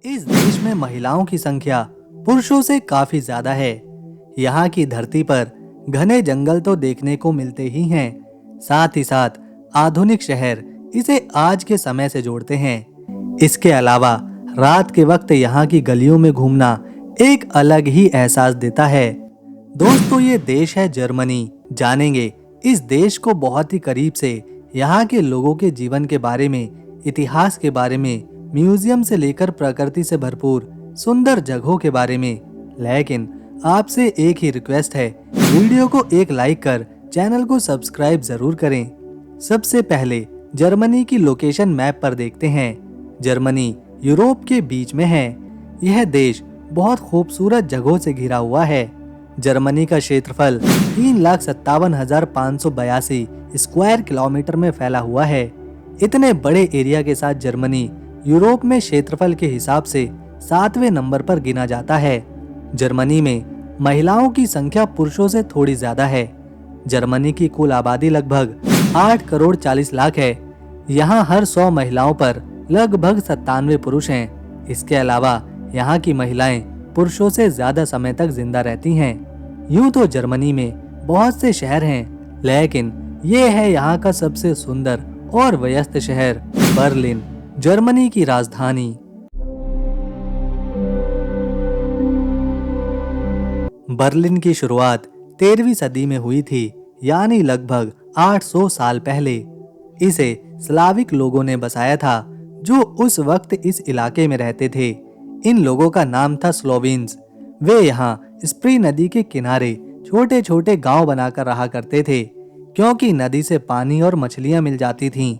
इस देश में महिलाओं की संख्या पुरुषों से काफी ज्यादा है। यहाँ की धरती पर घने जंगल तो देखने को मिलते ही हैं, साथ ही साथ आधुनिक शहर इसे आज के समय से जोड़ते हैं। इसके अलावा रात के वक्त यहाँ की गलियों में घूमना एक अलग ही एहसास देता है। दोस्तों, ये देश है जर्मनी। जानेंगे इस देश को बहुत ही करीब से, यहाँ के लोगों के जीवन के बारे में, इतिहास के बारे में, म्यूजियम से लेकर प्रकृति से भरपूर सुंदर जगहों के बारे में। लेकिन आपसे एक ही रिक्वेस्ट है, वीडियो को एक लाइक कर चैनल को सब्सक्राइब जरूर करें। सबसे पहले जर्मनी की लोकेशन मैप पर देखते हैं। जर्मनी यूरोप के बीच में है। यह देश बहुत खूबसूरत जगहों से घिरा हुआ है। जर्मनी का क्षेत्रफल 3,57,582 स्क्वायर किलोमीटर में फैला हुआ है। इतने बड़े एरिया के साथ जर्मनी यूरोप में क्षेत्रफल के हिसाब से 7वें नंबर पर गिना जाता है। जर्मनी में महिलाओं की संख्या पुरुषों से थोड़ी ज्यादा है। जर्मनी की कुल आबादी लगभग 8 करोड़ 40 लाख है। यहाँ हर 100 महिलाओं पर लगभग 97 पुरुष हैं। इसके अलावा यहाँ की महिलाएं पुरुषों से ज्यादा समय तक जिंदा रहती हैं। यूं तो जर्मनी में बहुत से शहर हैं, लेकिन ये है यहाँ का सबसे सुंदर और व्यस्त शहर बर्लिन, जर्मनी की राजधानी। बर्लिन की शुरुआत 13वीं सदी में हुई थी, यानी लगभग 800 साल पहले। इसे स्लाविक लोगों ने बसाया था, जो उस वक्त इस इलाके में रहते थे। इन लोगों का नाम था स्लोवीन्स। वे यहाँ स्प्री नदी के किनारे छोटे छोटे गांव बनाकर रहा करते थे, क्योंकि नदी से पानी और मछलियां मिल जाती थीं।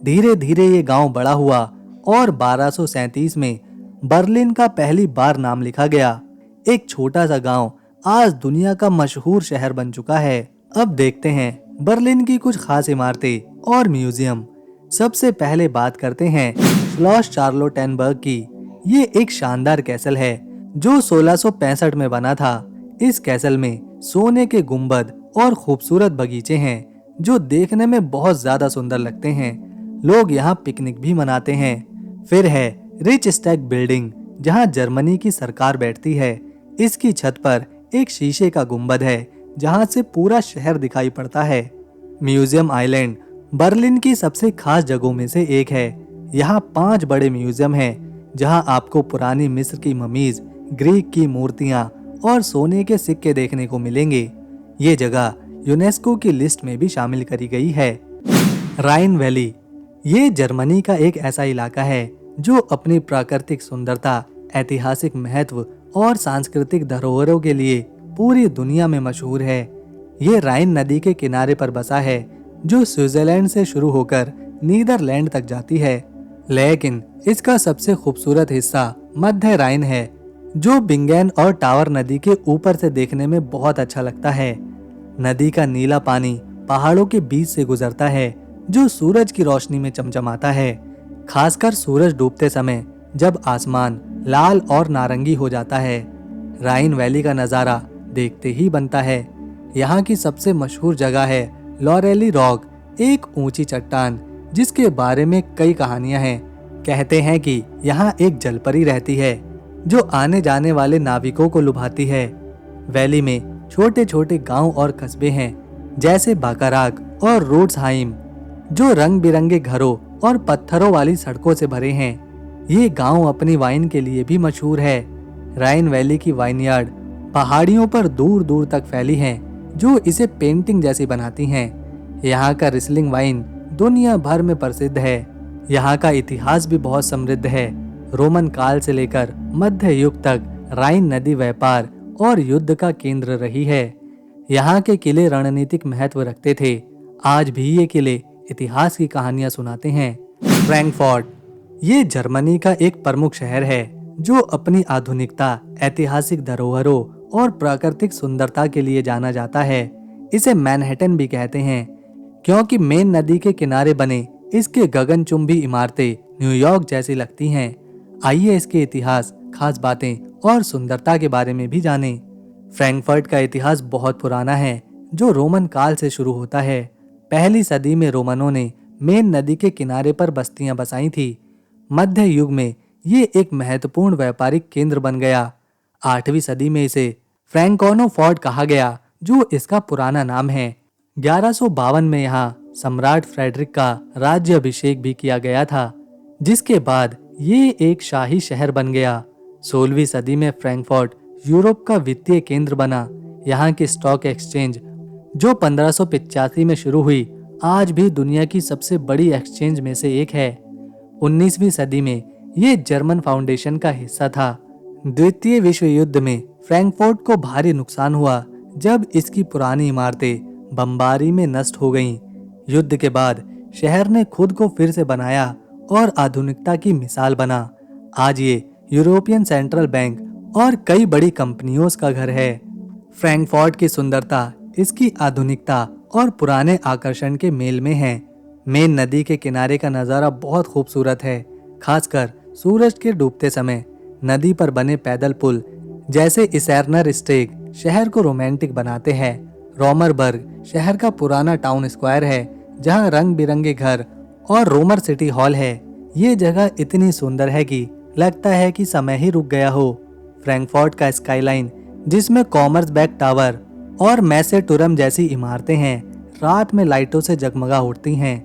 धीरे धीरे ये गांव बड़ा हुआ और 1237 में बर्लिन का पहली बार नाम लिखा गया। एक छोटा सा गांव आज दुनिया का मशहूर शहर बन चुका है। अब देखते हैं बर्लिन की कुछ खास इमारतें और म्यूजियम। सबसे पहले बात करते हैं श्लॉस चार्लोटेनबर्ग की। ये एक शानदार कैसल है जो 1665 में बना था। इस कैसल में सोने के गुंबद और खूबसूरत बगीचे हैं, जो देखने में बहुत ज्यादा सुंदर लगते हैं। लोग यहाँ पिकनिक भी मनाते हैं। फिर है रिच स्टैग बिल्डिंग, जहाँ जर्मनी की सरकार बैठती है। इसकी छत पर एक शीशे का गुंबद है, जहाँ से पूरा शहर दिखाई पड़ता है। म्यूजियम आइलैंड बर्लिन की सबसे खास जगहों में से एक है। यहाँ 5 बड़े म्यूजियम हैं, जहाँ आपको पुरानी मिस्र की ममीज, ग्रीक की मूर्तियाँ और सोने के सिक्के देखने को मिलेंगे। ये जगह यूनेस्को की लिस्ट में भी शामिल करी गई है। राइन वैली, ये जर्मनी का एक ऐसा इलाका है जो अपनी प्राकृतिक सुंदरता, ऐतिहासिक महत्व और सांस्कृतिक धरोहरों के लिए पूरी दुनिया में मशहूर है। ये राइन नदी के किनारे पर बसा है, जो स्विट्जरलैंड से शुरू होकर नीदरलैंड तक जाती है। लेकिन इसका सबसे खूबसूरत हिस्सा मध्य राइन है, जो बिंगेन और टावर नदी के ऊपर से देखने में बहुत अच्छा लगता है। नदी का नीला पानी पहाड़ों के बीच से गुजरता है, जो सूरज की रोशनी में चमचमाता है, खासकर सूरज डूबते समय जब आसमान लाल और नारंगी हो जाता है। राइन वैली का नज़ारा देखते ही बनता है। यहाँ की सबसे मशहूर जगह है लॉरेली रॉक, एक ऊंची चट्टान जिसके बारे में कई कहानियां हैं। कहते हैं कि यहाँ एक जलपरी रहती है, जो आने जाने वाले नाविकों को लुभाती है। वैली में छोटे छोटे गांव और कस्बे हैं, जैसे बाकाराक और रोड्सहाइम, जो रंग बिरंगे घरों और पत्थरों वाली सड़कों से भरे हैं। ये गांव अपनी वाइन के लिए भी मशहूर है। राइन वैली की वाइनयार्ड पहाड़ियों पर दूर दूर तक फैली हैं, जो इसे पेंटिंग जैसी बनाती हैं। यहाँ का रिस्लिंग वाइन दुनिया भर में प्रसिद्ध है। यहाँ का इतिहास भी बहुत समृद्ध है। रोमन काल से लेकर मध्य युग तक राइन नदी व्यापार और युद्ध का केंद्र रही है। यहाँ के किले रणनीतिक महत्व रखते थे। आज भी ये किले इतिहास की कहानियां सुनाते हैं। फ्रैंकफर्ट, ये जर्मनी का एक प्रमुख शहर है, जो अपनी आधुनिकता, ऐतिहासिक धरोहरों और प्राकृतिक सुंदरता के लिए जाना जाता है। इसे मैनहट्टन भी कहते हैं, क्योंकि मेन नदी के किनारे बने इसके गगनचुंबी इमारतें न्यूयॉर्क जैसी लगती हैं। आइए इसके इतिहास, खास बातें और सुंदरता के बारे में भी जानें। फ्रैंकफर्ट का इतिहास बहुत पुराना है, जो रोमन काल से शुरू होता है। पहली सदी में रोमनों ने मेन नदी के किनारे पर बस्तियां बसाई थी। मध्य युग में ये एक महत्वपूर्ण व्यापारिक केंद्र बन गया। 8वीं सदी में इसे फ्रैंकोनो फोर्ट कहा गया, जो इसका पुराना नाम है। 1152 में यहाँ सम्राट फ्रेडरिक का राज्य अभिषेक भी किया गया था, जिसके बाद ये एक शाही शहर बन गया। 16वीं सदी में फ्रैंकफर्ट यूरोप का वित्तीय केंद्र बना। यहाँ की स्टॉक एक्सचेंज, जो 1585 में शुरू हुई, आज भी दुनिया की सबसे बड़ी एक्सचेंज में से एक है। 19वीं सदी में ये जर्मन फाउंडेशन का हिस्सा था। द्वितीय विश्व युद्ध में फ्रैंकफर्ट को भारी नुकसान हुआ जब इसकी पुरानी इमारतें बमबारी में नष्ट हो गईं। युद्ध के बाद शहर ने खुद को फिर से बनाया और आधुनिकता की मिसाल बना। आज ये यूरोपियन सेंट्रल बैंक और कई बड़ी कंपनियों का घर है। फ्रैंकफर्ट की सुंदरता इसकी आधुनिकता और पुराने आकर्षण के मेल में है। मेन नदी के किनारे का नज़ारा बहुत खूबसूरत है, खासकर सूरज के डूबते समय। नदी पर बने पैदल पुल जैसे इसेर्नर स्टेग शहर को रोमांटिक बनाते हैं। रोमरबर्ग शहर का पुराना टाउन स्क्वायर है, जहां रंग बिरंगे घर और रोमर सिटी हॉल है। ये जगह इतनी सुंदर है कि लगता है कि समय ही रुक गया हो। फ्रैंकफर्ट का स्काईलाइन, जिसमें कॉमर्सबेक टावर और मैसेटुरम जैसी इमारतें हैं, रात में लाइटों से जगमगा उठती हैं।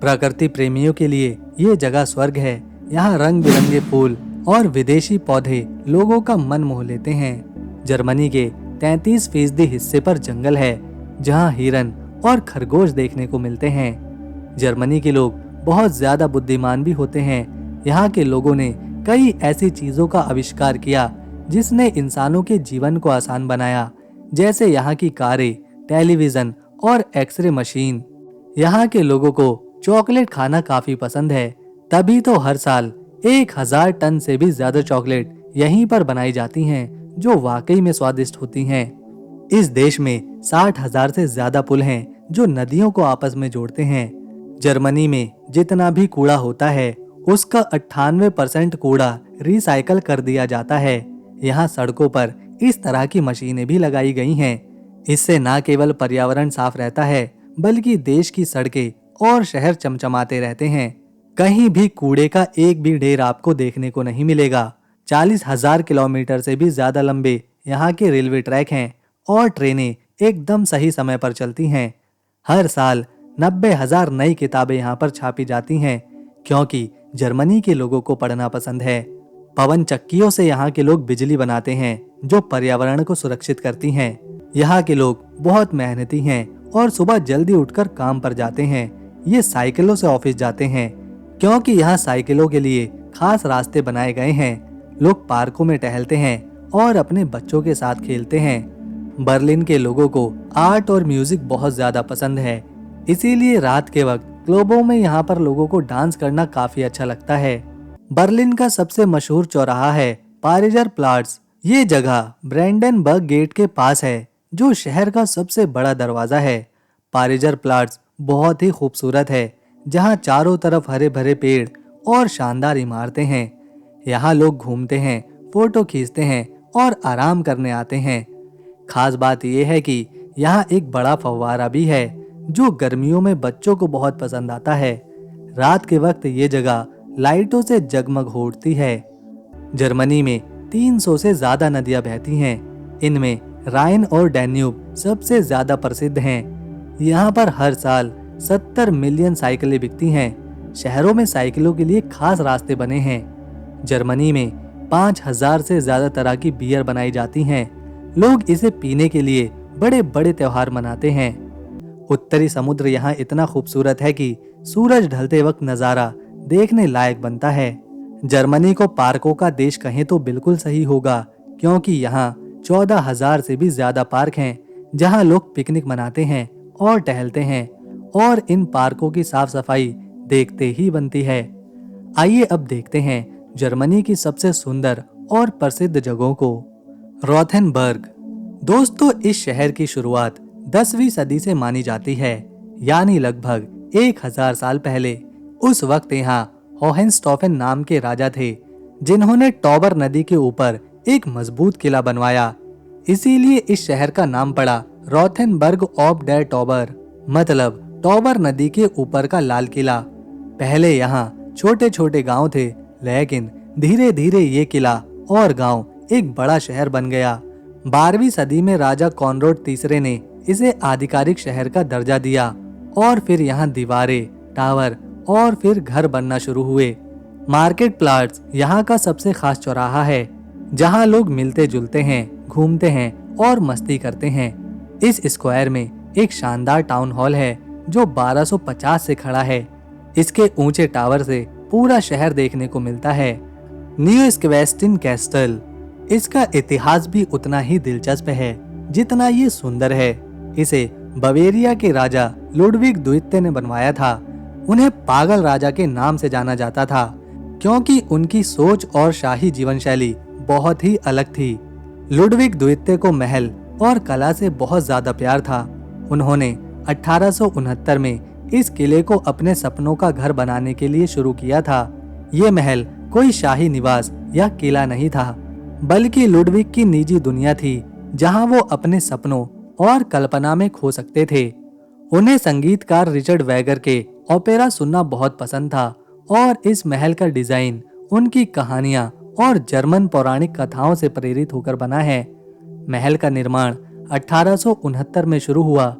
प्रकृति प्रेमियों के लिए ये जगह स्वर्ग है। यहाँ रंग बिरंगे फूल और विदेशी पौधे लोगों का मन मोह लेते हैं। जर्मनी के 33% हिस्से पर जंगल है, जहाँ हिरन और खरगोश देखने को मिलते हैं। जर्मनी के लोग बहुत ज्यादा बुद्धिमान भी होते हैं। यहाँ के लोगों ने कई ऐसी चीजों का आविष्कार किया जिसने इंसानों के जीवन को आसान बनाया, जैसे यहाँ की कारें, टेलीविजन और एक्सरे मशीन। यहाँ के लोगों को चॉकलेट खाना काफी पसंद है, तभी तो हर साल 1000 टन से भी ज्यादा चॉकलेट यहीं पर बनाई जाती हैं, जो वाकई में स्वादिष्ट होती हैं। इस देश में 60,000 से ज्यादा पुल हैं, जो नदियों को आपस में जोड़ते हैं। जर्मनी में जितना भी कूड़ा होता है, उसका 98% कूड़ा रिसाइकल कर दिया जाता है। यहाँ सड़कों पर इस तरह की मशीनें भी लगाई गई हैं। इससे न केवल पर्यावरण साफ रहता है, बल्कि देश की सड़कें और शहर चमचमाते रहते हैं। कहीं भी कूड़े का एक भी ढेर आपको देखने को नहीं मिलेगा। 40,000 किलोमीटर से भी ज्यादा लंबे यहाँ के रेलवे ट्रैक हैं और ट्रेनें एकदम सही समय पर चलती हैं। हर साल 90,000 नई किताबें यहाँ पर छापी जाती हैं, क्योंकि जर्मनी के लोगों को पढ़ना पसंद है। पवन चक्कियों से यहाँ के लोग बिजली बनाते हैं, जो पर्यावरण को सुरक्षित करती हैं। यहाँ के लोग बहुत मेहनती हैं और सुबह जल्दी उठकर काम पर जाते हैं। ये साइकिलों से ऑफिस जाते हैं, क्योंकि यहाँ साइकिलों के लिए खास रास्ते बनाए गए हैं। लोग पार्कों में टहलते हैं और अपने बच्चों के साथ खेलते हैं। बर्लिन के लोगों को आर्ट और म्यूजिक बहुत ज्यादा पसंद है, इसीलिए रात के वक्त क्लबों में यहाँ पर लोगों को डांस करना काफी अच्छा लगता है। बर्लिन का सबसे मशहूर चौराहा है पारिजर प्लाट्स। ये जगह ब्रेंडेनबर्ग गेट के पास है, जो शहर का सबसे बड़ा दरवाजा है। पारिजर प्लाट्स बहुत ही खूबसूरत है, जहाँ चारों तरफ हरे भरे पेड़ और शानदार इमारतें हैं। यहाँ लोग घूमते हैं, फोटो खींचते हैं और आराम करने आते हैं। खास बात यह है कि यहाँ एक बड़ा फव्वारा भी है, जो गर्मियों में बच्चों को बहुत पसंद आता है। रात के वक्त ये जगह लाइटों से जगमग उठती है। जर्मनी में 300 से ज्यादा नदियां बहती हैं। इनमें राइन और डैन्यूब सबसे ज्यादा प्रसिद्ध हैं। यहाँ पर हर साल 70 मिलियन साइकिलें बिकती हैं। शहरों में साइकिलों के लिए खास रास्ते बने हैं। जर्मनी में 5000 से ज्यादा तरह की बियर बनाई जाती हैं। लोग इसे पीने के लिए बड़े बड़े त्योहार मनाते हैं। उत्तरी समुद्र यहाँ इतना खूबसूरत है कि सूरज ढलते वक्त नज़ारा देखने लायक बनता है। जर्मनी को पार्कों का देश कहें तो बिल्कुल सही होगा, क्योंकि यहाँ 14,000 से भी ज्यादा पार्क हैं, जहाँ लोग पिकनिक मनाते हैं और टहलते हैं, और इन पार्कों की साफ सफाई देखते ही बनती है। आइए अब देखते हैं जर्मनी की सबसे सुंदर और प्रसिद्ध जगहों को। रोथेनबर्ग। दोस्तों, इस शहर की शुरुआत 10वीं सदी से मानी जाती है, यानी लगभग 1000 साल पहले। उस वक्त यहाँ होहेनस्टॉफेन नाम के राजा थे, जिन्होंने टॉबर नदी के ऊपर एक मजबूत किला बनवाया। इसीलिए इस शहर का नाम पड़ा रोथेनबर्ग ऑफ डेर टॉबर, मतलब टॉबर नदी के ऊपर का लाल किला। पहले यहाँ छोटे छोटे गांव थे, लेकिन धीरे धीरे ये किला और गांव एक बड़ा शहर बन गया। 12वीं सदी में राजा कॉनराड तीसरे ने इसे आधिकारिक शहर का दर्जा दिया और फिर यहाँ दीवारें, टावर और फिर घर बनना शुरू हुए। मार्केट प्लाट्स यहाँ का सबसे खास चौराहा है, जहाँ लोग मिलते जुलते हैं, घूमते हैं और मस्ती करते हैं। इस स्क्वायर में एक शानदार टाउन हॉल है जो 1250 से खड़ा है। इसके ऊंचे टावर से पूरा शहर देखने को मिलता है। न्यू स्क्वेस्टिन कैस्टल, इसका इतिहास भी उतना ही दिलचस्प है जितना ये सुंदर है। इसे बवेरिया के राजा लुडविग द्वितीय ने बनवाया था। उन्हें पागल राजा के नाम से जाना जाता था क्योंकि उनकी सोच और शाही जीवन शैली बहुत ही अलग थी। लुडविग द्वितीय को महल और कला से बहुत ज्यादा प्यार था। उन्होंने 1869 में इस किले को अपने सपनों का घर बनाने के लिए शुरू किया था। ये महल कोई शाही निवास या किला नहीं था, बल्कि लुडविग की निजी दुनिया थी जहां वो अपने सपनों और कल्पना में खो सकते थे। उन्हें संगीतकार रिचर्ड वैगर के ओपेरा सुनना बहुत पसंद था और इस महल का डिजाइन उनकी कहानियां और जर्मन पौराणिक कथाओं से प्रेरित होकर बना है। महल का निर्माण 1869 में शुरू हुआ,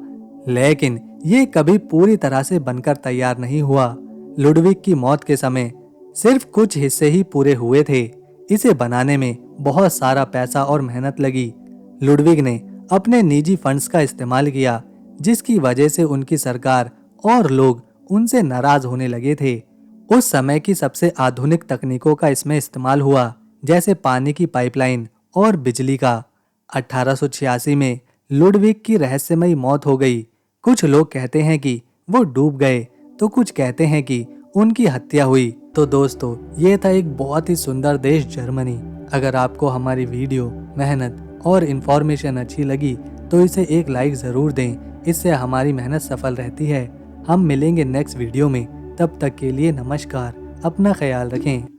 लेकिन ये कभी पूरी तरह से बनकर तैयार नहीं हुआ। लुडविग की मौत के समय सिर्फ कुछ हिस्से ही पूरे हुए थे। इसे बनाने में बहुत सारा पैसा और मेहनत लगी। लुडविग ने अपने निजी फंड्स का इस्तेमाल किया, जिसकी वजह से उनकी सरकार और लोग उनसे नाराज होने लगे थे। उस समय की सबसे आधुनिक तकनीकों का इसमें इस्तेमाल हुआ, जैसे पानी की पाइपलाइन और बिजली का। 1886 में लुडविग की रहस्यमयी मौत हो गई। कुछ लोग कहते हैं कि वो डूब गए, तो कुछ कहते हैं कि उनकी हत्या हुई। तो दोस्तों, ये था एक बहुत ही सुंदर देश जर्मनी। अगर आपको हमारी वीडियो, मेहनत और इन्फॉर्मेशन अच्छी लगी तो इसे एक लाइक ज़रूर दें। इससे हमारी मेहनत सफल रहती है। हम मिलेंगे नेक्स्ट वीडियो में। तब तक के लिए नमस्कार, अपना ख्याल रखें।